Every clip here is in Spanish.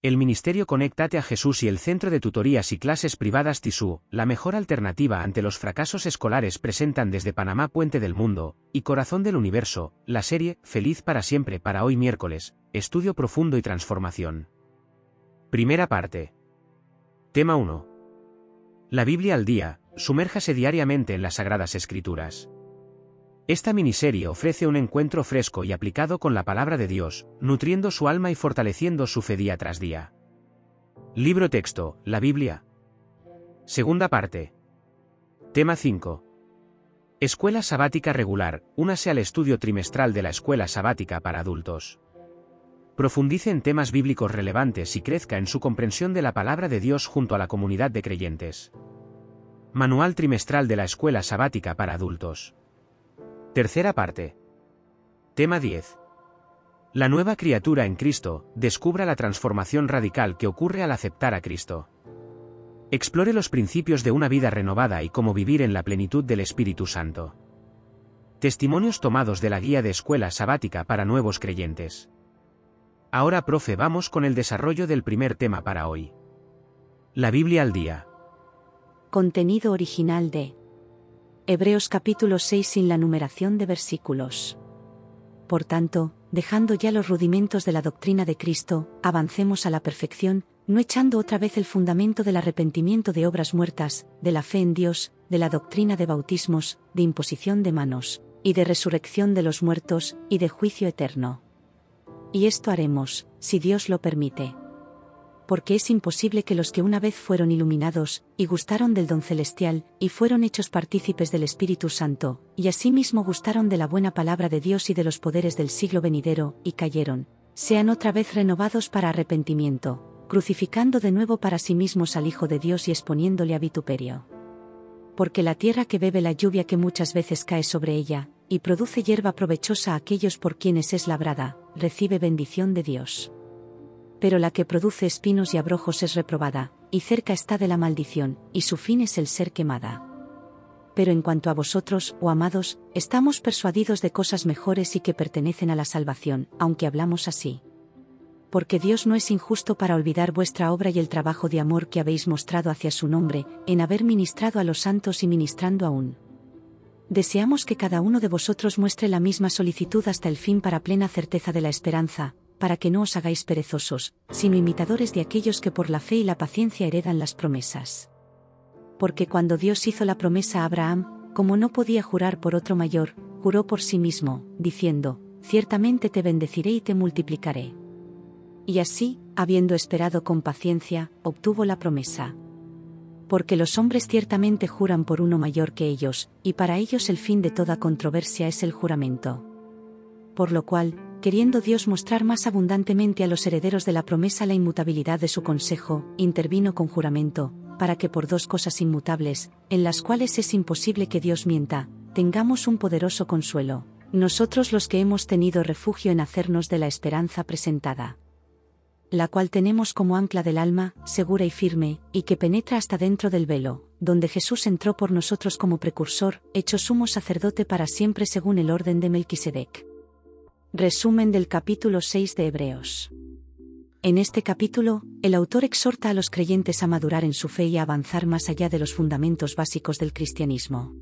El Ministerio Conéctate a Jesús y el Centro de Tutorías y Clases Privadas TISU, la mejor alternativa ante los fracasos escolares, presentan desde Panamá Puente del Mundo y Corazón del Universo, la serie Feliz para siempre para hoy miércoles, Estudio Profundo y Transformación. Primera parte. Tema 1. La Biblia al día, sumérjase diariamente en las Sagradas Escrituras. Esta miniserie ofrece un encuentro fresco y aplicado con la palabra de Dios, nutriendo su alma y fortaleciendo su fe día tras día. Libro texto, la Biblia. Segunda parte. Tema 5. Escuela sabática regular, únase al estudio trimestral de la Escuela Sabática para Adultos. Profundice en temas bíblicos relevantes y crezca en su comprensión de la palabra de Dios junto a la comunidad de creyentes. Manual trimestral de la Escuela Sabática para Adultos. Tercera parte. Tema 10. La nueva criatura en Cristo, descubra la transformación radical que ocurre al aceptar a Cristo. Explore los principios de una vida renovada y cómo vivir en la plenitud del Espíritu Santo. Testimonios tomados de la guía de Escuela Sabática para nuevos creyentes. Ahora, profe, vamos con el desarrollo del primer tema para hoy. La Biblia al día. Contenido original de Hebreos capítulo 6 sin la numeración de versículos. Por tanto, dejando ya los rudimentos de la doctrina de Cristo, avancemos a la perfección, no echando otra vez el fundamento del arrepentimiento de obras muertas, de la fe en Dios, de la doctrina de bautismos, de imposición de manos, y de resurrección de los muertos, y de juicio eterno. Y esto haremos, si Dios lo permite. Porque es imposible que los que una vez fueron iluminados, y gustaron del don celestial, y fueron hechos partícipes del Espíritu Santo, y asimismo gustaron de la buena palabra de Dios y de los poderes del siglo venidero, y cayeron, sean otra vez renovados para arrepentimiento, crucificando de nuevo para sí mismos al Hijo de Dios y exponiéndole a vituperio. Porque la tierra que bebe la lluvia que muchas veces cae sobre ella, y produce hierba provechosa a aquellos por quienes es labrada, recibe bendición de Dios. Pero la que produce espinos y abrojos es reprobada, y cerca está de la maldición, y su fin es el ser quemada. Pero en cuanto a vosotros, oh amados, estamos persuadidos de cosas mejores y que pertenecen a la salvación, aunque hablamos así. Porque Dios no es injusto para olvidar vuestra obra y el trabajo de amor que habéis mostrado hacia su nombre, en haber ministrado a los santos y ministrando aún. Deseamos que cada uno de vosotros muestre la misma solicitud hasta el fin para plena certeza de la esperanza, para que no os hagáis perezosos, sino imitadores de aquellos que por la fe y la paciencia heredan las promesas. Porque cuando Dios hizo la promesa a Abraham, como no podía jurar por otro mayor, juró por sí mismo, diciendo, ciertamente te bendeciré y te multiplicaré. Y así, habiendo esperado con paciencia, obtuvo la promesa. Porque los hombres ciertamente juran por uno mayor que ellos, y para ellos el fin de toda controversia es el juramento. Por lo cual, queriendo Dios mostrar más abundantemente a los herederos de la promesa la inmutabilidad de su consejo, intervino con juramento, para que por dos cosas inmutables, en las cuales es imposible que Dios mienta, tengamos un poderoso consuelo, nosotros los que hemos tenido refugio en hacernos de la esperanza presentada. La cual tenemos como ancla del alma, segura y firme, y que penetra hasta dentro del velo, donde Jesús entró por nosotros como precursor, hecho sumo sacerdote para siempre según el orden de Melquisedec. Resumen del capítulo 6 de Hebreos. En este capítulo, el autor exhorta a los creyentes a madurar en su fe y a avanzar más allá de los fundamentos básicos del cristianismo.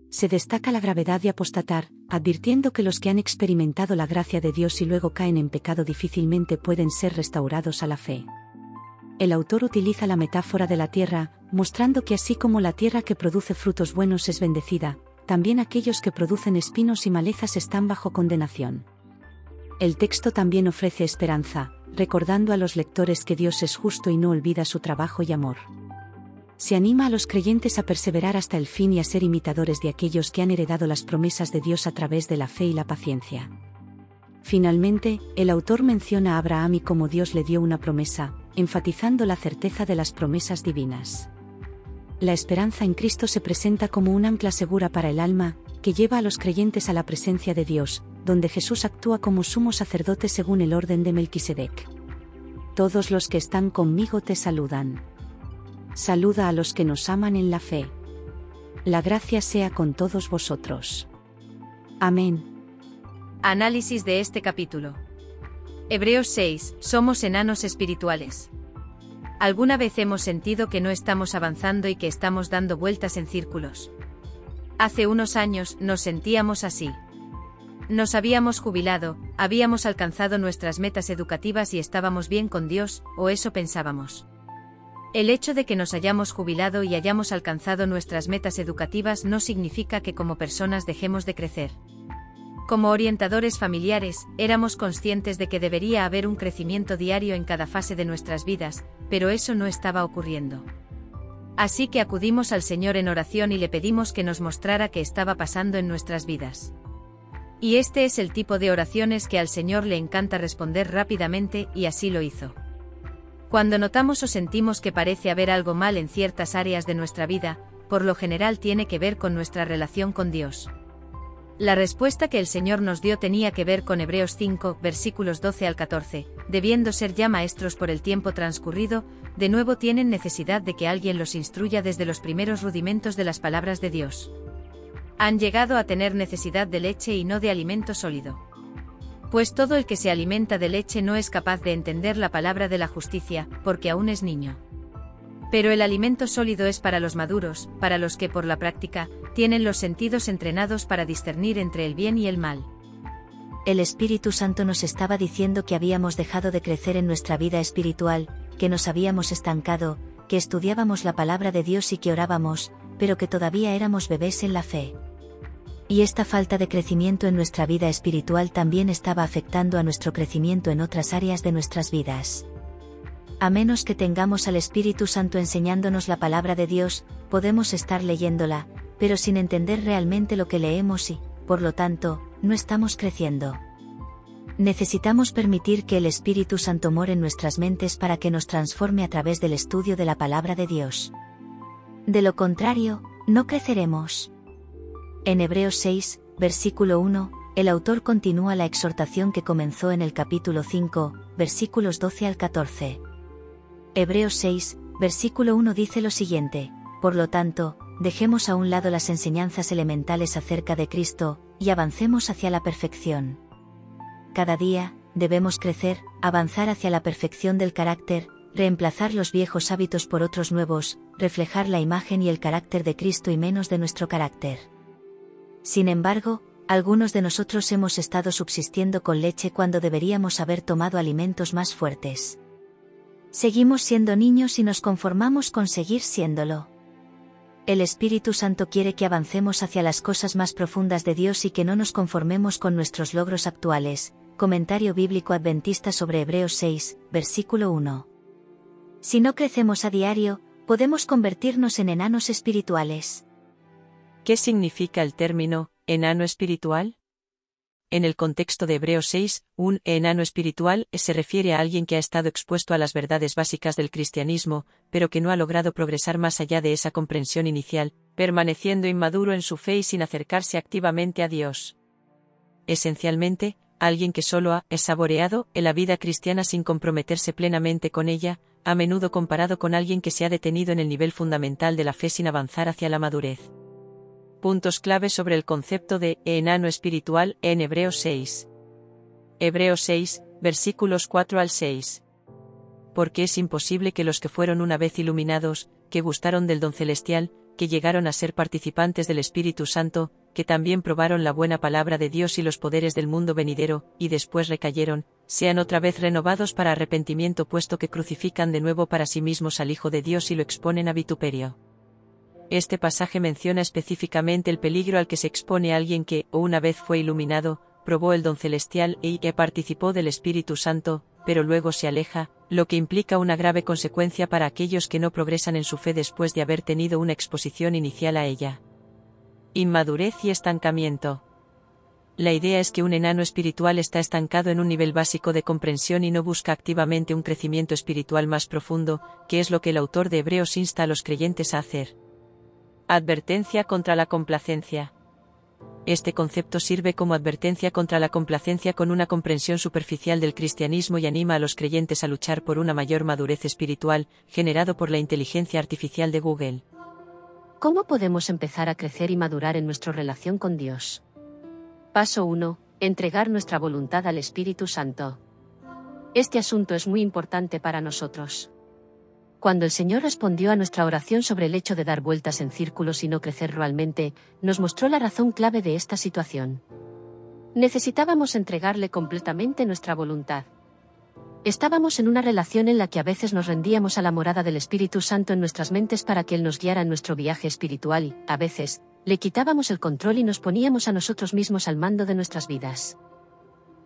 Se destaca la gravedad de apostatar, advirtiendo que los que han experimentado la gracia de Dios y luego caen en pecado difícilmente pueden ser restaurados a la fe. El autor utiliza la metáfora de la tierra, mostrando que así como la tierra que produce frutos buenos es bendecida, también aquellos que producen espinos y malezas están bajo condenación. El texto también ofrece esperanza, recordando a los lectores que Dios es justo y no olvida su trabajo y amor. Se anima a los creyentes a perseverar hasta el fin y a ser imitadores de aquellos que han heredado las promesas de Dios a través de la fe y la paciencia. Finalmente, el autor menciona a Abraham y cómo Dios le dio una promesa, enfatizando la certeza de las promesas divinas. La esperanza en Cristo se presenta como un ancla segura para el alma, que lleva a los creyentes a la presencia de Dios, donde Jesús actúa como sumo sacerdote según el orden de Melquisedec. Todos los que están conmigo te saludan. Saluda a los que nos aman en la fe. La gracia sea con todos vosotros. Amén. Análisis de este capítulo. Hebreos 6. Somos enanos espirituales. ¿Alguna vez hemos sentido que no estamos avanzando y que estamos dando vueltas en círculos? Hace unos años nos sentíamos así. Nos habíamos jubilado, habíamos alcanzado nuestras metas educativas y estábamos bien con Dios, o eso pensábamos. El hecho de que nos hayamos jubilado y hayamos alcanzado nuestras metas educativas no significa que como personas dejemos de crecer. Como orientadores familiares, éramos conscientes de que debería haber un crecimiento diario en cada fase de nuestras vidas, pero eso no estaba ocurriendo. Así que acudimos al Señor en oración y le pedimos que nos mostrara qué estaba pasando en nuestras vidas. Y este es el tipo de oraciones que al Señor le encanta responder rápidamente, y así lo hizo. Cuando notamos o sentimos que parece haber algo mal en ciertas áreas de nuestra vida, por lo general tiene que ver con nuestra relación con Dios. La respuesta que el Señor nos dio tenía que ver con Hebreos 5, versículos 12 al 14, debiendo ser ya maestros por el tiempo transcurrido, de nuevo tienen necesidad de que alguien los instruya desde los primeros rudimentos de las palabras de Dios. Han llegado a tener necesidad de leche y no de alimento sólido. Pues todo el que se alimenta de leche no es capaz de entender la palabra de la justicia, porque aún es niño. Pero el alimento sólido es para los maduros, para los que por la práctica, tienen los sentidos entrenados para discernir entre el bien y el mal. El Espíritu Santo nos estaba diciendo que habíamos dejado de crecer en nuestra vida espiritual, que nos habíamos estancado, que estudiábamos la palabra de Dios y que orábamos, pero que todavía éramos bebés en la fe. Y esta falta de crecimiento en nuestra vida espiritual también estaba afectando a nuestro crecimiento en otras áreas de nuestras vidas. A menos que tengamos al Espíritu Santo enseñándonos la palabra de Dios, podemos estar leyéndola, pero sin entender realmente lo que leemos y, por lo tanto, no estamos creciendo. Necesitamos permitir que el Espíritu Santo more en nuestras mentes para que nos transforme a través del estudio de la palabra de Dios. De lo contrario, no creceremos. En Hebreos 6, versículo 1, el autor continúa la exhortación que comenzó en el capítulo 5, versículos 12 al 14. Hebreos 6, versículo 1 dice lo siguiente: por lo tanto, dejemos a un lado las enseñanzas elementales acerca de Cristo, y avancemos hacia la perfección. Cada día, debemos crecer, avanzar hacia la perfección del carácter, reemplazar los viejos hábitos por otros nuevos, reflejar la imagen y el carácter de Cristo y menos de nuestro carácter. Sin embargo, algunos de nosotros hemos estado subsistiendo con leche cuando deberíamos haber tomado alimentos más fuertes. Seguimos siendo niños y nos conformamos con seguir siéndolo. El Espíritu Santo quiere que avancemos hacia las cosas más profundas de Dios y que no nos conformemos con nuestros logros actuales. Comentario bíblico adventista sobre Hebreos 6, versículo 1. Si no crecemos a diario, podemos convertirnos en enanos espirituales. ¿Qué significa el término enano espiritual? En el contexto de Hebreos 6, un enano espiritual se refiere a alguien que ha estado expuesto a las verdades básicas del cristianismo, pero que no ha logrado progresar más allá de esa comprensión inicial, permaneciendo inmaduro en su fe y sin acercarse activamente a Dios. Esencialmente, alguien que solo ha saboreado la vida cristiana sin comprometerse plenamente con ella, a menudo comparado con alguien que se ha detenido en el nivel fundamental de la fe sin avanzar hacia la madurez. Puntos clave sobre el concepto de enano espiritual en Hebreos 6. Hebreos 6, versículos 4 al 6. Porque es imposible que los que fueron una vez iluminados, que gustaron del don celestial, que llegaron a ser participantes del Espíritu Santo, que también probaron la buena palabra de Dios y los poderes del mundo venidero, y después recayeron, sean otra vez renovados para arrepentimiento, puesto que crucifican de nuevo para sí mismos al Hijo de Dios y lo exponen a vituperio. Este pasaje menciona específicamente el peligro al que se expone alguien que, o una vez fue iluminado, probó el don celestial y que participó del Espíritu Santo, pero luego se aleja, lo que implica una grave consecuencia para aquellos que no progresan en su fe después de haber tenido una exposición inicial a ella. Inmadurez y estancamiento. La idea es que un enano espiritual está estancado en un nivel básico de comprensión y no busca activamente un crecimiento espiritual más profundo, que es lo que el autor de Hebreos insta a los creyentes a hacer. Advertencia contra la complacencia. Este concepto sirve como advertencia contra la complacencia con una comprensión superficial del cristianismo y anima a los creyentes a luchar por una mayor madurez espiritual, generado por la inteligencia artificial de Google. ¿Cómo podemos empezar a crecer y madurar en nuestra relación con Dios? Paso 1. Entregar nuestra voluntad al Espíritu Santo. Este asunto es muy importante para nosotros. Cuando el Señor respondió a nuestra oración sobre el hecho de dar vueltas en círculos y no crecer realmente, nos mostró la razón clave de esta situación. Necesitábamos entregarle completamente nuestra voluntad. Estábamos en una relación en la que a veces nos rendíamos a la morada del Espíritu Santo en nuestras mentes para que Él nos guiara en nuestro viaje espiritual y, a veces, le quitábamos el control y nos poníamos a nosotros mismos al mando de nuestras vidas.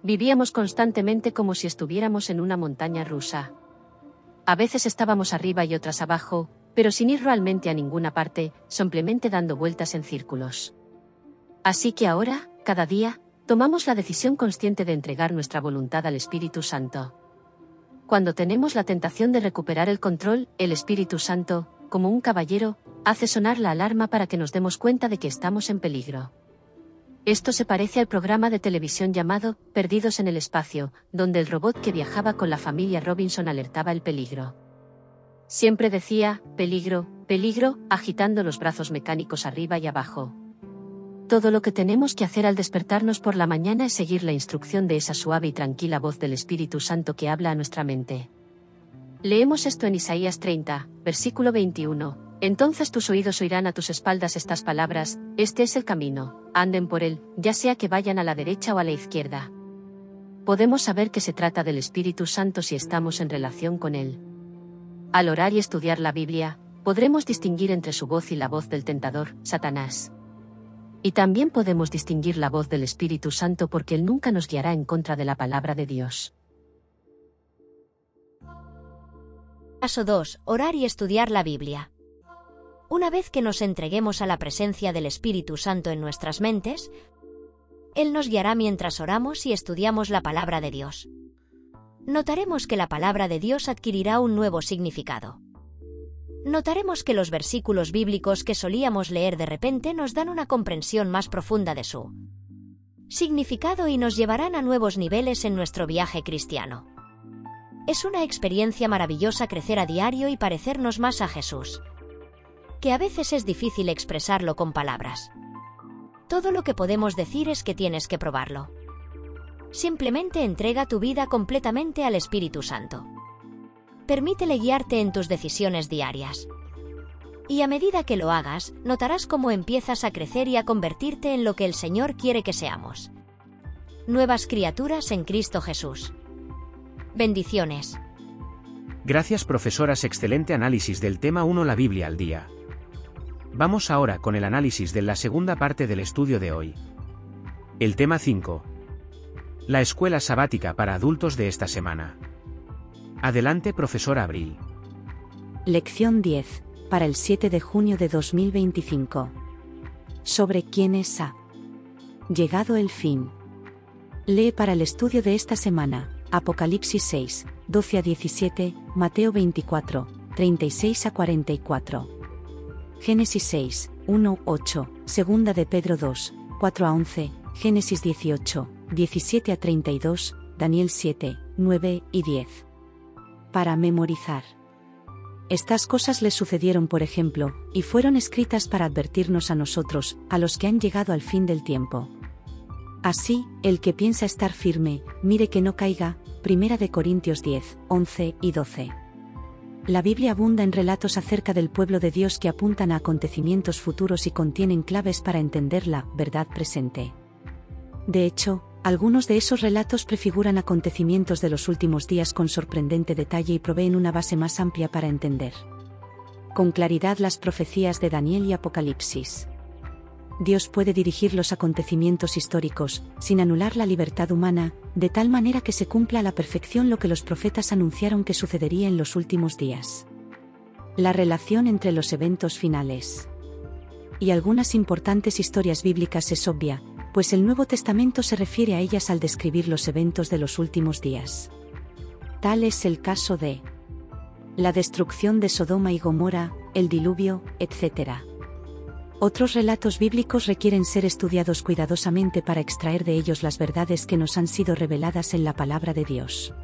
Vivíamos constantemente como si estuviéramos en una montaña rusa. A veces estábamos arriba y otras abajo, pero sin ir realmente a ninguna parte, simplemente dando vueltas en círculos. Así que ahora, cada día, tomamos la decisión consciente de entregar nuestra voluntad al Espíritu Santo. Cuando tenemos la tentación de recuperar el control, el Espíritu Santo, como un caballero, hace sonar la alarma para que nos demos cuenta de que estamos en peligro. Esto se parece al programa de televisión llamado Perdidos en el Espacio, donde el robot que viajaba con la familia Robinson alertaba el peligro. Siempre decía, peligro, peligro, agitando los brazos mecánicos arriba y abajo. Todo lo que tenemos que hacer al despertarnos por la mañana es seguir la instrucción de esa suave y tranquila voz del Espíritu Santo que habla a nuestra mente. Leemos esto en Isaías 30, versículo 21. Entonces tus oídos oirán a tus espaldas estas palabras: este es el camino, anden por él, ya sea que vayan a la derecha o a la izquierda. Podemos saber que se trata del Espíritu Santo si estamos en relación con él. Al orar y estudiar la Biblia, podremos distinguir entre su voz y la voz del tentador, Satanás. Y también podemos distinguir la voz del Espíritu Santo porque Él nunca nos guiará en contra de la palabra de Dios. Paso 2. Orar y estudiar la Biblia. Una vez que nos entreguemos a la presencia del Espíritu Santo en nuestras mentes, Él nos guiará mientras oramos y estudiamos la palabra de Dios. Notaremos que la palabra de Dios adquirirá un nuevo significado. Notaremos que los versículos bíblicos que solíamos leer de repente nos dan una comprensión más profunda de su significado y nos llevarán a nuevos niveles en nuestro viaje cristiano. Es una experiencia maravillosa crecer a diario y parecernos más a Jesús, que a veces es difícil expresarlo con palabras. Todo lo que podemos decir es que tienes que probarlo. Simplemente entrega tu vida completamente al Espíritu Santo. Permítele guiarte en tus decisiones diarias. Y a medida que lo hagas, notarás cómo empiezas a crecer y a convertirte en lo que el Señor quiere que seamos. Nuevas criaturas en Cristo Jesús. Bendiciones. Gracias, profesoras. Excelente análisis del tema 1, la Biblia al día. Vamos ahora con el análisis de la segunda parte del estudio de hoy. El tema 5. La escuela sabática para adultos de esta semana. Adelante, profesora Abril. Lección 10, para el 7 de junio de 2025. Sobre quiénes ha llegado el fin. Lee para el estudio de esta semana, Apocalipsis 6, 12 a 17, Mateo 24, 36 a 44. Génesis 6, 1, 8, Segunda de Pedro 2, 4 a 11, Génesis 18, 17 a 32, Daniel 7, 9 y 10. Para memorizar. Estas cosas le sucedieron, por ejemplo, y fueron escritas para advertirnos a nosotros, a los que han llegado al fin del tiempo. Así, el que piensa estar firme, mire que no caiga. 1 Corintios 10, 11 y 12. La Biblia abunda en relatos acerca del pueblo de Dios que apuntan a acontecimientos futuros y contienen claves para entender la verdad presente. De hecho, algunos de esos relatos prefiguran acontecimientos de los últimos días con sorprendente detalle y proveen una base más amplia para entender con claridad las profecías de Daniel y Apocalipsis. Dios puede dirigir los acontecimientos históricos, sin anular la libertad humana, de tal manera que se cumpla a la perfección lo que los profetas anunciaron que sucedería en los últimos días. La relación entre los eventos finales y algunas importantes historias bíblicas es obvia, pues el Nuevo Testamento se refiere a ellas al describir los eventos de los últimos días. Tal es el caso de la destrucción de Sodoma y Gomorra, el diluvio, etc. Otros relatos bíblicos requieren ser estudiados cuidadosamente para extraer de ellos las verdades que nos han sido reveladas en la palabra de Dios.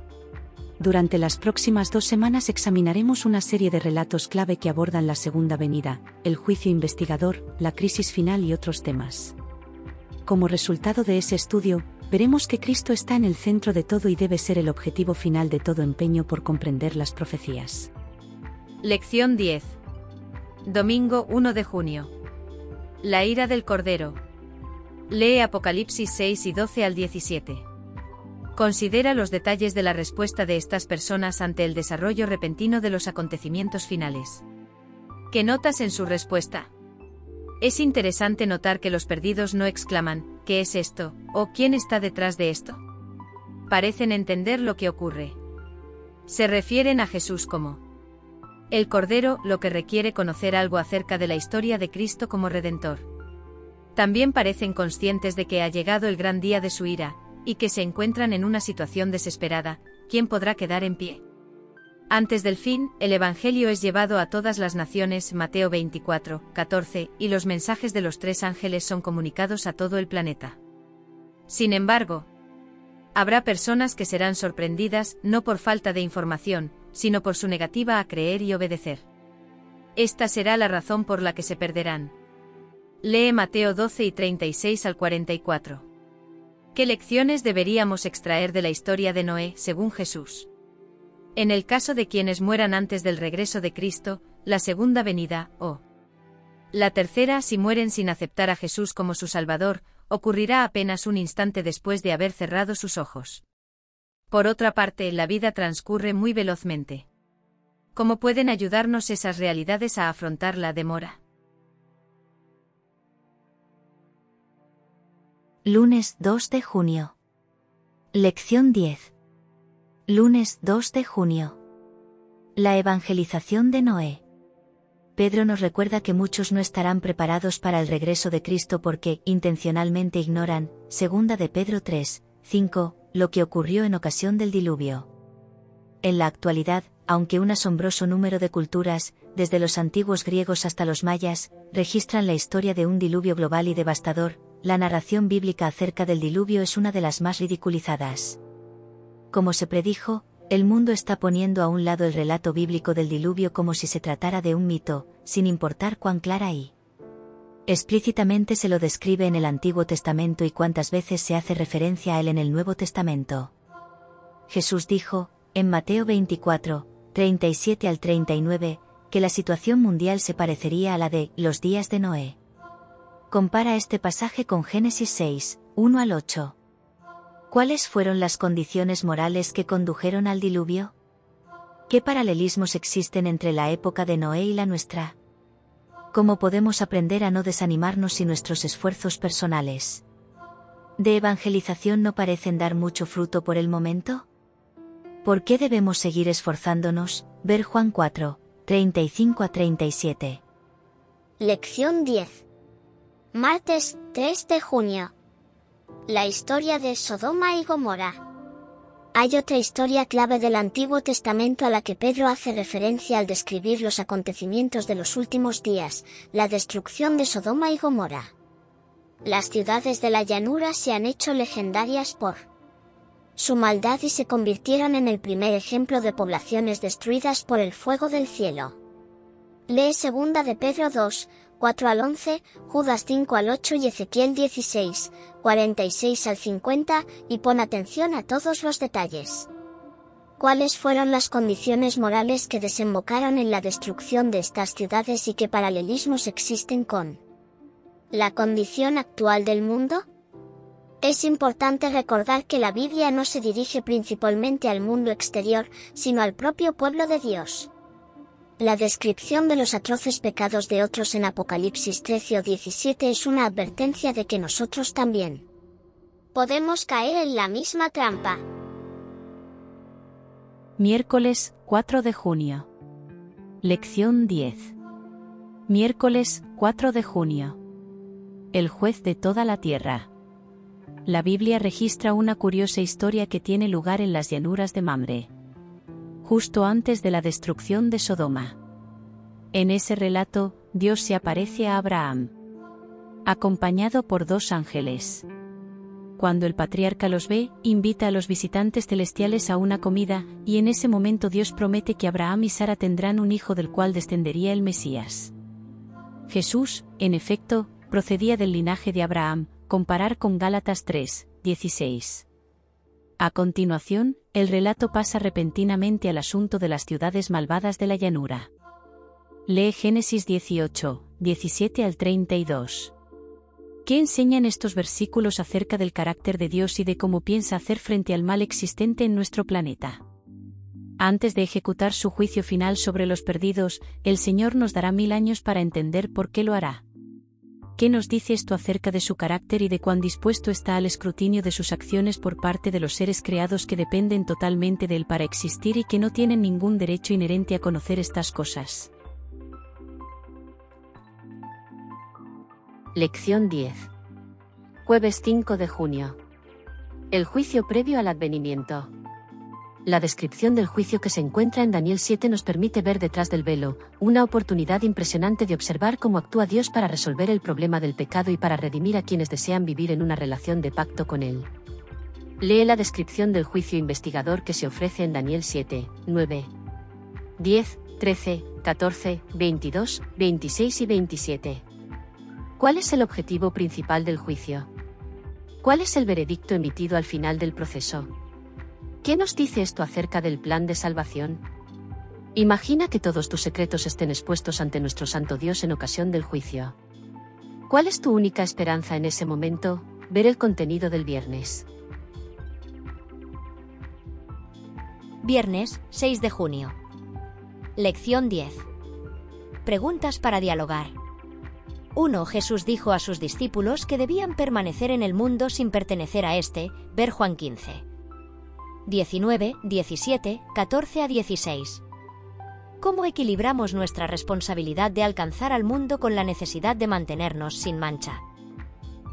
Durante las próximas 2 semanas examinaremos una serie de relatos clave que abordan la segunda venida, el juicio investigador, la crisis final y otros temas. Como resultado de ese estudio, veremos que Cristo está en el centro de todo y debe ser el objetivo final de todo empeño por comprender las profecías. Lección 10. Domingo 1 de junio. La ira del Cordero. Lee Apocalipsis 6 y 12 al 17. Considera los detalles de la respuesta de estas personas ante el desarrollo repentino de los acontecimientos finales. ¿Qué notas en su respuesta? Es interesante notar que los perdidos no exclaman, ¿qué es esto?, o ¿quién está detrás de esto? Parecen entender lo que ocurre. Se refieren a Jesús como el Cordero, lo que requiere conocer algo acerca de la historia de Cristo como Redentor. También parecen conscientes de que ha llegado el gran día de su ira, y que se encuentran en una situación desesperada. ¿Quién podrá quedar en pie? Antes del fin, el Evangelio es llevado a todas las naciones, Mateo 24, 14, y los mensajes de los 3 ángeles son comunicados a todo el planeta. Sin embargo, habrá personas que serán sorprendidas, no por falta de información, sino por su negativa a creer y obedecer. Esta será la razón por la que se perderán. Lee Mateo 12 y 36 al 44. ¿Qué lecciones deberíamos extraer de la historia de Noé, según Jesús? En el caso de quienes mueran antes del regreso de Cristo, la segunda venida, o la tercera si mueren sin aceptar a Jesús como su Salvador, ocurrirá apenas un instante después de haber cerrado sus ojos. Por otra parte, la vida transcurre muy velozmente. ¿Cómo pueden ayudarnos esas realidades a afrontar la demora? Lunes 2 de junio. Lección 10. Lunes 2 de junio. La evangelización de Noé. Pedro nos recuerda que muchos no estarán preparados para el regreso de Cristo porque, intencionalmente ignoran, 2 de Pedro 3, 5, lo que ocurrió en ocasión del diluvio. En la actualidad, aunque un asombroso número de culturas, desde los antiguos griegos hasta los mayas, registran la historia de un diluvio global y devastador, la narración bíblica acerca del diluvio es una de las más ridiculizadas. Como se predijo, el mundo está poniendo a un lado el relato bíblico del diluvio como si se tratara de un mito, sin importar cuán clara y explícitamente se lo describe en el Antiguo Testamento y cuántas veces se hace referencia a él en el Nuevo Testamento. Jesús dijo, en Mateo 24, 37 al 39, que la situación mundial se parecería a la de los días de Noé. Compara este pasaje con Génesis 6, 1 al 8. ¿Cuáles fueron las condiciones morales que condujeron al diluvio? ¿Qué paralelismos existen entre la época de Noé y la nuestra? ¿Cómo podemos aprender a no desanimarnos si nuestros esfuerzos personales de evangelización no parecen dar mucho fruto por el momento? ¿Por qué debemos seguir esforzándonos? Ver Juan 4, 35 a 37. Lección 10. Martes 3 de junio. La historia de Sodoma y Gomorra. Hay otra historia clave del Antiguo Testamento a la que Pedro hace referencia al describir los acontecimientos de los últimos días, la destrucción de Sodoma y Gomorra. Las ciudades de la llanura se han hecho legendarias por su maldad y se convirtieron en el primer ejemplo de poblaciones destruidas por el fuego del cielo. Lee 2 de Pedro 2, 4 al 11, Judas 5 al 8 y Ezequiel 16, 46 al 50, y pon atención a todos los detalles. ¿Cuáles fueron las condiciones morales que desembocaron en la destrucción de estas ciudades y qué paralelismos existen con la condición actual del mundo? Es importante recordar que la Biblia no se dirige principalmente al mundo exterior, sino al propio pueblo de Dios. La descripción de los atroces pecados de otros en Apocalipsis 13 o 17 es una advertencia de que nosotros también podemos caer en la misma trampa. Miércoles 4 de junio. Lección 10. Miércoles 4 de junio. El juez de toda la tierra. La Biblia registra una curiosa historia que tiene lugar en las llanuras de Mamre, justo antes de la destrucción de Sodoma. En ese relato, Dios se aparece a Abraham, acompañado por 2 ángeles. Cuando el patriarca los ve, invita a los visitantes celestiales a una comida, y en ese momento Dios promete que Abraham y Sara tendrán un hijo del cual descendería el Mesías. Jesús, en efecto, procedía del linaje de Abraham, comparar con Gálatas 3, 16. A continuación, el relato pasa repentinamente al asunto de las ciudades malvadas de la llanura. Lee Génesis 18, 17 al 32. ¿Qué enseñan estos versículos acerca del carácter de Dios y de cómo piensa hacer frente al mal existente en nuestro planeta? Antes de ejecutar su juicio final sobre los perdidos, el Señor nos dará 1000 años para entender por qué lo hará. ¿Qué nos dice esto acerca de su carácter y de cuán dispuesto está al escrutinio de sus acciones por parte de los seres creados que dependen totalmente de él para existir y que no tienen ningún derecho inherente a conocer estas cosas? Lección 10. Jueves 5 de junio. El juicio previo al advenimiento. La descripción del juicio que se encuentra en Daniel 7 nos permite ver detrás del velo, una oportunidad impresionante de observar cómo actúa Dios para resolver el problema del pecado y para redimir a quienes desean vivir en una relación de pacto con Él. Lee la descripción del juicio investigador que se ofrece en Daniel 7, 9, 10, 13, 14, 22, 26 y 27. ¿Cuál es el objetivo principal del juicio? ¿Cuál es el veredicto emitido al final del proceso? ¿Qué nos dice esto acerca del plan de salvación? Imagina que todos tus secretos estén expuestos ante nuestro Santo Dios en ocasión del juicio. ¿Cuál es tu única esperanza en ese momento? Ver el contenido del viernes. Viernes, 6 de junio. Lección 10. Preguntas para dialogar. 1. Jesús dijo a sus discípulos que debían permanecer en el mundo sin pertenecer a este, ver Juan 15. 19, 17, 14 a 16. ¿Cómo equilibramos nuestra responsabilidad de alcanzar al mundo con la necesidad de mantenernos sin mancha?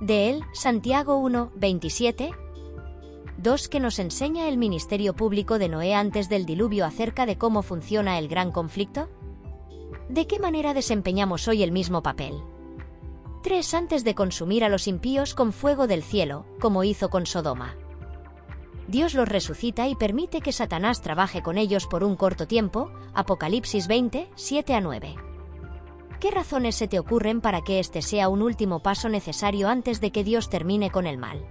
De él, Santiago 1, 27. 2. Que nos enseña el ministerio público de Noé antes del diluvio acerca de cómo funciona el gran conflicto. ¿De qué manera desempeñamos hoy el mismo papel? 3. Antes de consumir a los impíos con fuego del cielo, como hizo con Sodoma. Dios los resucita y permite que Satanás trabaje con ellos por un corto tiempo, Apocalipsis 20, 7 a 9. ¿Qué razones se te ocurren para que este sea un último paso necesario antes de que Dios termine con el mal?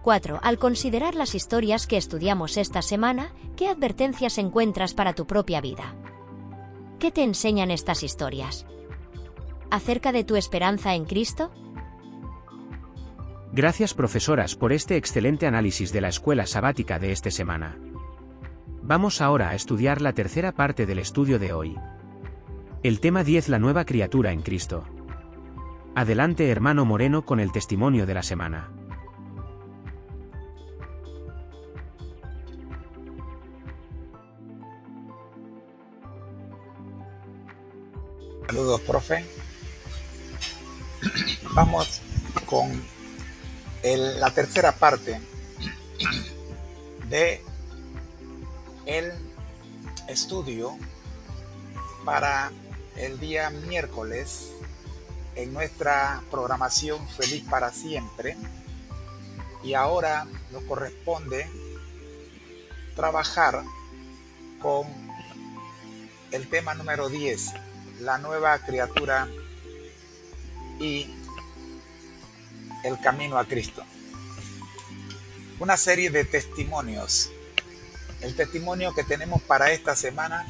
4. Al considerar las historias que estudiamos esta semana, ¿qué advertencias encuentras para tu propia vida? ¿Qué te enseñan estas historias? ¿Acerca de tu esperanza en Cristo? Gracias, profesoras, por este excelente análisis de la escuela sabática de esta semana. Vamos ahora a estudiar la tercera parte del estudio de hoy. El tema 10, la nueva criatura en Cristo. Adelante, hermano Moreno, con el testimonio de la semana. Saludos, profe. Vamos con la tercera parte de el estudio para el día miércoles en nuestra programación Feliz para Siempre, y ahora nos corresponde trabajar con el tema número 10, la nueva criatura y el camino a Cristo. Una serie de testimonios. El testimonio que tenemos para esta semana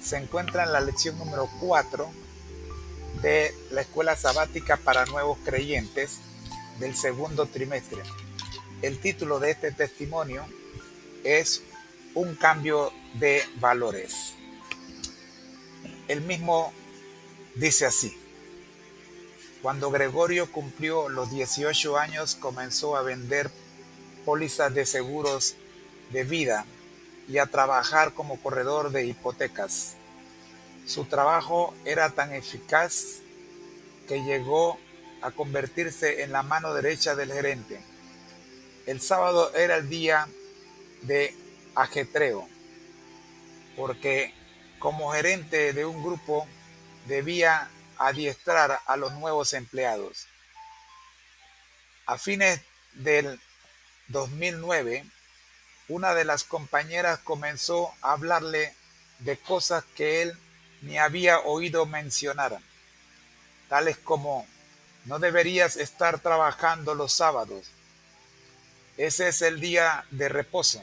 se encuentra en la lección número 4 de la escuela sabática para nuevos creyentes del segundo trimestre. El título de este testimonio es Un cambio de valores. El mismo dice así: cuando Gregorio cumplió los 18 años, comenzó a vender pólizas de seguros de vida y a trabajar como corredor de hipotecas. Su trabajo era tan eficaz que llegó a convertirse en la mano derecha del gerente. El sábado era el día de ajetreo, porque como gerente de un grupo debía adiestrar a los nuevos empleados. A fines del 2009, una de las compañeras comenzó a hablarle de cosas que él ni había oído mencionar, tales como No deberías estar trabajando los sábados. Ese es el día de reposo.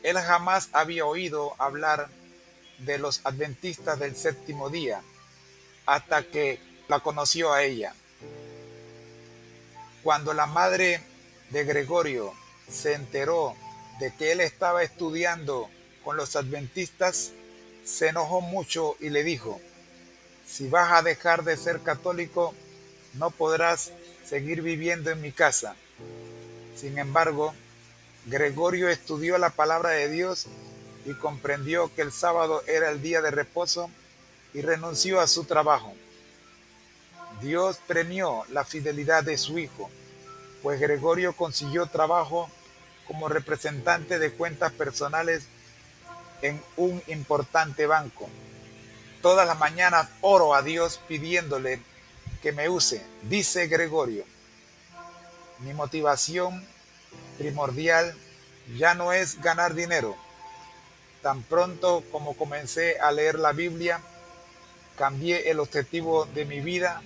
Él jamás había oído hablar de los adventistas del séptimo día hasta que la conoció a ella. Cuando la madre de Gregorio se enteró de que él estaba estudiando con los adventistas, se enojó mucho y le dijo: si vas a dejar de ser católico, no podrás seguir viviendo en mi casa. Sin embargo, Gregorio estudió la palabra de Dios y comprendió que el sábado era el día de reposo y renunció a su trabajo. Dios premió la fidelidad de su hijo, pues Gregorio consiguió trabajo como representante de cuentas personales en un importante banco. Todas las mañanas oro a Dios pidiéndole que me use, dice Gregorio. Mi motivación primordial ya no es ganar dinero. Tan pronto como comencé a leer la Biblia, cambié el objetivo de mi vida,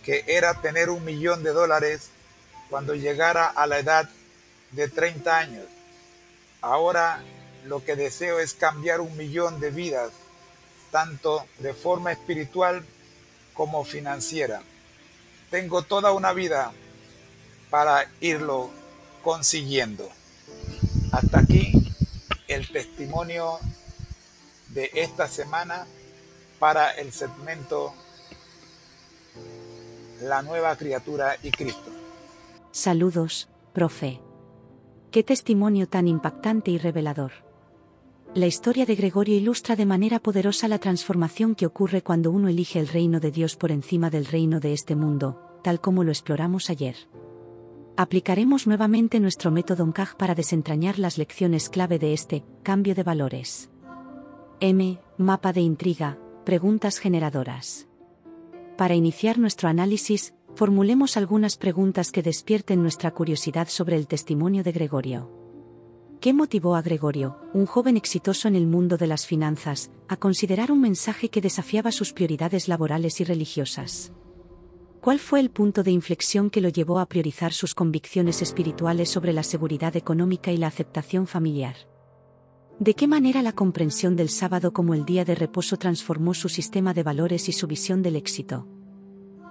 que era tener $1 millón cuando llegara a la edad de 30 años. Ahora lo que deseo es cambiar 1 millón de vidas, tanto de forma espiritual como financiera. Tengo toda una vida para irlo consiguiendo. Hasta aquí el testimonio de esta semana para el segmento La nueva criatura y Cristo. Saludos, profe. Qué testimonio tan impactante y revelador. La historia de Gregorio ilustra de manera poderosa la transformación que ocurre cuando uno elige el reino de Dios por encima del reino de este mundo, tal como lo exploramos ayer. Aplicaremos nuevamente nuestro método MCAG para desentrañar las lecciones clave de este cambio de valores. Mapa de intriga, preguntas generadoras. Para iniciar nuestro análisis, formulemos algunas preguntas que despierten nuestra curiosidad sobre el testimonio de Gregorio. ¿Qué motivó a Gregorio, un joven exitoso en el mundo de las finanzas, a considerar un mensaje que desafiaba sus prioridades laborales y religiosas? ¿Cuál fue el punto de inflexión que lo llevó a priorizar sus convicciones espirituales sobre la seguridad económica y la aceptación familiar? ¿De qué manera la comprensión del sábado como el día de reposo transformó su sistema de valores y su visión del éxito?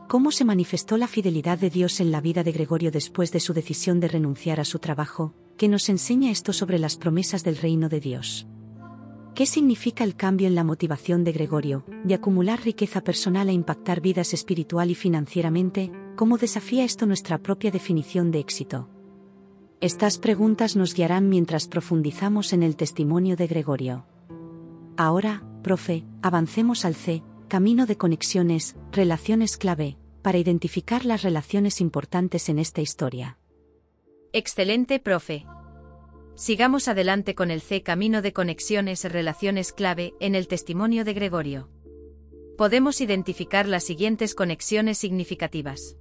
¿Cómo se manifestó la fidelidad de Dios en la vida de Gregorio después de su decisión de renunciar a su trabajo? ¿Qué nos enseña esto sobre las promesas del reino de Dios? ¿Qué significa el cambio en la motivación de Gregorio, de acumular riqueza personal a impactar vidas espiritual y financieramente? ¿Cómo desafía esto nuestra propia definición de éxito? Estas preguntas nos guiarán mientras profundizamos en el testimonio de Gregorio. Ahora, profe, avancemos al camino de conexiones, relaciones clave, para identificar las relaciones importantes en esta historia. Excelente, profe. Sigamos adelante con el camino de conexiones, relaciones clave, en el testimonio de Gregorio. Podemos identificar las siguientes conexiones significativas.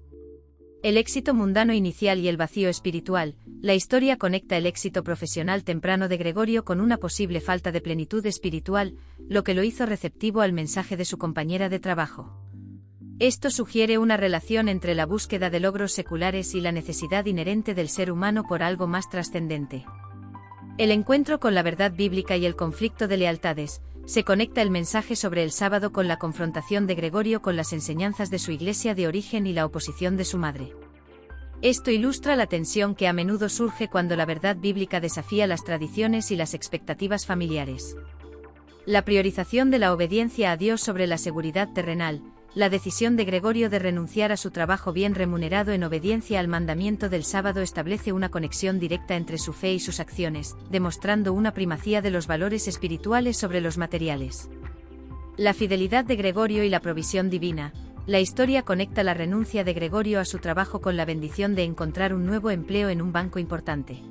El éxito mundano inicial y el vacío espiritual. La historia conecta el éxito profesional temprano de Gregorio con una posible falta de plenitud espiritual, lo que lo hizo receptivo al mensaje de su compañera de trabajo. Esto sugiere una relación entre la búsqueda de logros seculares y la necesidad inherente del ser humano por algo más trascendente. El encuentro con la verdad bíblica y el conflicto de lealtades. Se conecta el mensaje sobre el sábado con la confrontación de Gregorio con las enseñanzas de su iglesia de origen y la oposición de su madre. Esto ilustra la tensión que a menudo surge cuando la verdad bíblica desafía las tradiciones y las expectativas familiares. La priorización de la obediencia a Dios sobre la seguridad terrenal. La decisión de Gregorio de renunciar a su trabajo bien remunerado en obediencia al mandamiento del sábado establece una conexión directa entre su fe y sus acciones, demostrando una primacía de los valores espirituales sobre los materiales. La fidelidad de Gregorio y la provisión divina. La historia conecta la renuncia de Gregorio a su trabajo con la bendición de encontrar un nuevo empleo en un banco importante.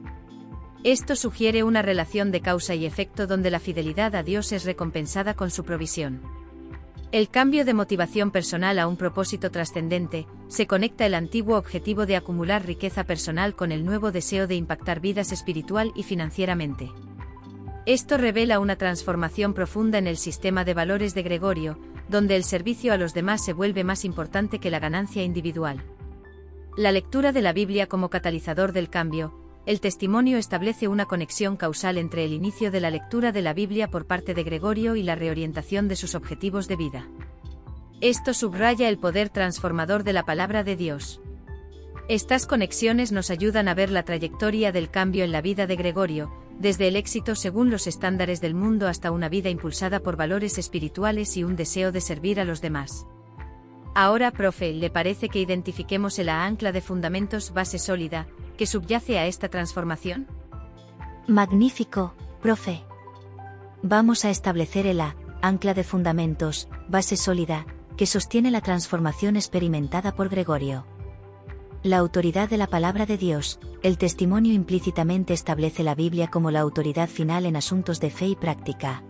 Esto sugiere una relación de causa y efecto donde la fidelidad a Dios es recompensada con su provisión. El cambio de motivación personal a un propósito trascendente. Se conecta el antiguo objetivo de acumular riqueza personal con el nuevo deseo de impactar vidas espiritual y financieramente. Esto revela una transformación profunda en el sistema de valores de Gregorio, donde el servicio a los demás se vuelve más importante que la ganancia individual. La lectura de la Biblia como catalizador del cambio. El testimonio establece una conexión causal entre el inicio de la lectura de la Biblia por parte de Gregorio y la reorientación de sus objetivos de vida. Esto subraya el poder transformador de la palabra de Dios. Estas conexiones nos ayudan a ver la trayectoria del cambio en la vida de Gregorio, desde el éxito según los estándares del mundo hasta una vida impulsada por valores espirituales y un deseo de servir a los demás. Ahora, profe, ¿le parece que identifiquemos el ancla de fundamentos base sólida, que subyace a esta transformación? Magnífico, profe. Vamos a establecer el ancla de fundamentos, base sólida, que sostiene la transformación experimentada por Gregorio. La autoridad de la palabra de Dios. El testimonio implícitamente establece la Biblia como la autoridad final en asuntos de fe y práctica.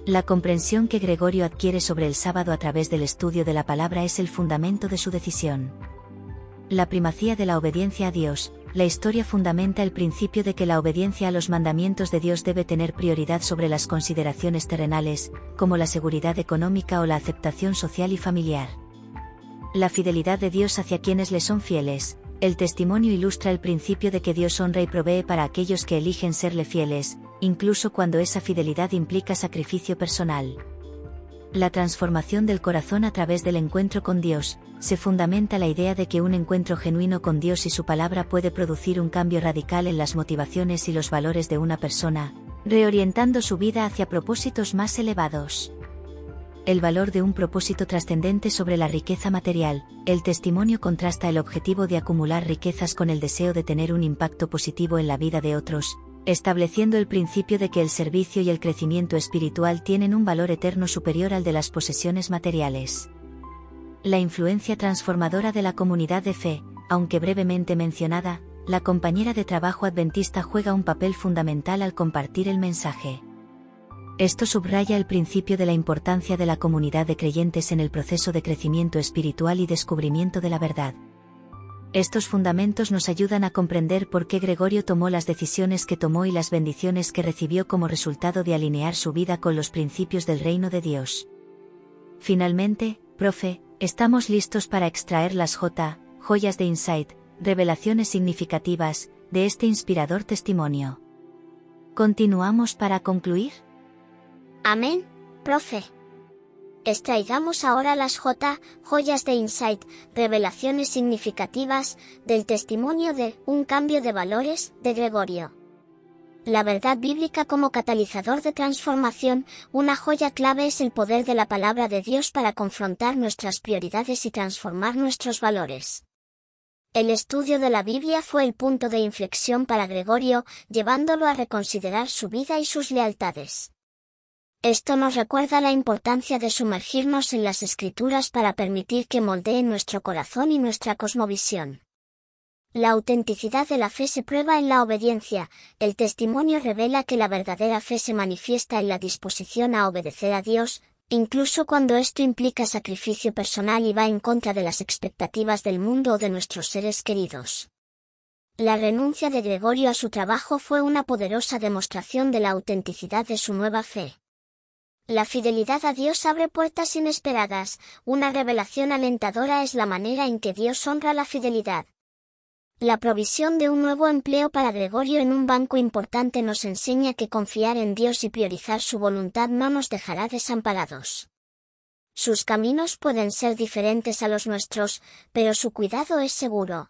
La comprensión que Gregorio adquiere sobre el sábado a través del estudio de la palabra es el fundamento de su decisión. La primacía de la obediencia a Dios. La historia fundamenta el principio de que la obediencia a los mandamientos de Dios debe tener prioridad sobre las consideraciones terrenales, como la seguridad económica o la aceptación social y familiar. La fidelidad de Dios hacia quienes le son fieles. El testimonio ilustra el principio de que Dios honra y provee para aquellos que eligen serle fieles, incluso cuando esa fidelidad implica sacrificio personal. La transformación del corazón a través del encuentro con Dios. Se fundamenta la idea de que un encuentro genuino con Dios y su palabra puede producir un cambio radical en las motivaciones y los valores de una persona, reorientando su vida hacia propósitos más elevados. El valor de un propósito trascendente sobre la riqueza material. El testimonio contrasta el objetivo de acumular riquezas con el deseo de tener un impacto positivo en la vida de otros, estableciendo el principio de que el servicio y el crecimiento espiritual tienen un valor eterno superior al de las posesiones materiales. La influencia transformadora de la comunidad de fe. Aunque brevemente mencionada, la compañera de trabajo adventista juega un papel fundamental al compartir el mensaje. Esto subraya el principio de la importancia de la comunidad de creyentes en el proceso de crecimiento espiritual y descubrimiento de la verdad. Estos fundamentos nos ayudan a comprender por qué Gregorio tomó las decisiones que tomó y las bendiciones que recibió como resultado de alinear su vida con los principios del reino de Dios. Finalmente, profe, estamos listos para extraer las joyas de insight, revelaciones significativas, de este inspirador testimonio. ¿Continuamos para concluir? Amén, profe. Extraigamos ahora las joyas de insight, revelaciones significativas, del testimonio de un cambio de valores, de Gregorio. La verdad bíblica como catalizador de transformación. Una joya clave es el poder de la palabra de Dios para confrontar nuestras prioridades y transformar nuestros valores. El estudio de la Biblia fue el punto de inflexión para Gregorio, llevándolo a reconsiderar su vida y sus lealtades. Esto nos recuerda la importancia de sumergirnos en las Escrituras para permitir que moldeen nuestro corazón y nuestra cosmovisión. La autenticidad de la fe se prueba en la obediencia. El testimonio revela que la verdadera fe se manifiesta en la disposición a obedecer a Dios, incluso cuando esto implica sacrificio personal y va en contra de las expectativas del mundo o de nuestros seres queridos. La renuncia de Gregorio a su trabajo fue una poderosa demostración de la autenticidad de su nueva fe. La fidelidad a Dios abre puertas inesperadas. Una revelación alentadora es la manera en que Dios honra la fidelidad. La provisión de un nuevo empleo para Gregorio en un banco importante nos enseña que confiar en Dios y priorizar su voluntad no nos dejará desamparados. Sus caminos pueden ser diferentes a los nuestros, pero su cuidado es seguro.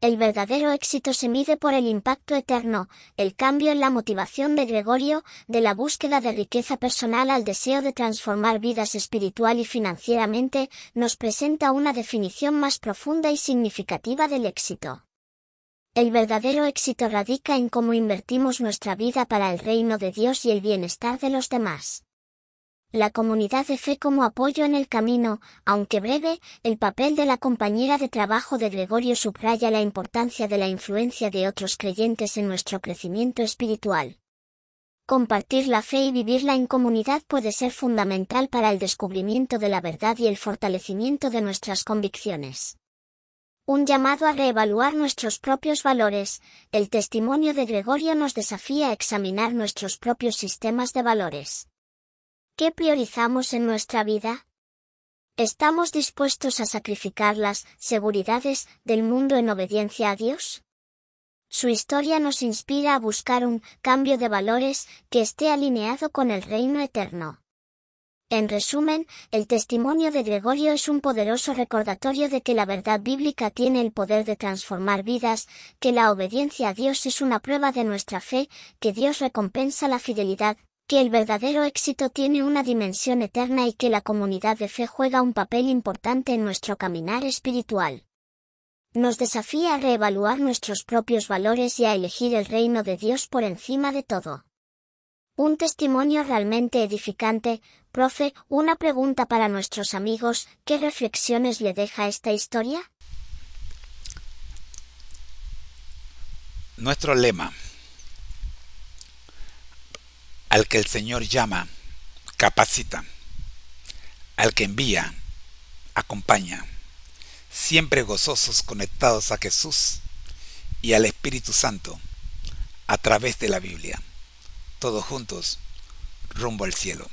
El verdadero éxito se mide por el impacto eterno. El cambio en la motivación de Gregorio, de la búsqueda de riqueza personal al deseo de transformar vidas espiritual y financieramente, nos presenta una definición más profunda y significativa del éxito. El verdadero éxito radica en cómo invertimos nuestra vida para el reino de Dios y el bienestar de los demás. La comunidad de fe como apoyo en el camino. Aunque breve, el papel de la compañera de trabajo de Gregorio subraya la importancia de la influencia de otros creyentes en nuestro crecimiento espiritual. Compartir la fe y vivirla en comunidad puede ser fundamental para el descubrimiento de la verdad y el fortalecimiento de nuestras convicciones. Un llamado a reevaluar nuestros propios valores. El testimonio de Gregorio nos desafía a examinar nuestros propios sistemas de valores. ¿Qué priorizamos en nuestra vida? ¿Estamos dispuestos a sacrificar las seguridades del mundo en obediencia a Dios? Su historia nos inspira a buscar un cambio de valores que esté alineado con el reino eterno. En resumen, el testimonio de Gregorio es un poderoso recordatorio de que la verdad bíblica tiene el poder de transformar vidas, que la obediencia a Dios es una prueba de nuestra fe, que Dios recompensa la fidelidad, que el verdadero éxito tiene una dimensión eterna y que la comunidad de fe juega un papel importante en nuestro caminar espiritual. Nos desafía a reevaluar nuestros propios valores y a elegir el reino de Dios por encima de todo. Un testimonio realmente edificante. Profe, una pregunta para nuestros amigos, ¿qué reflexiones le deja esta historia? Nuestro lema: al que el Señor llama, capacita; al que envía, acompaña. Siempre gozosos, conectados a Jesús y al Espíritu Santo a través de la Biblia. Todos juntos, rumbo al cielo.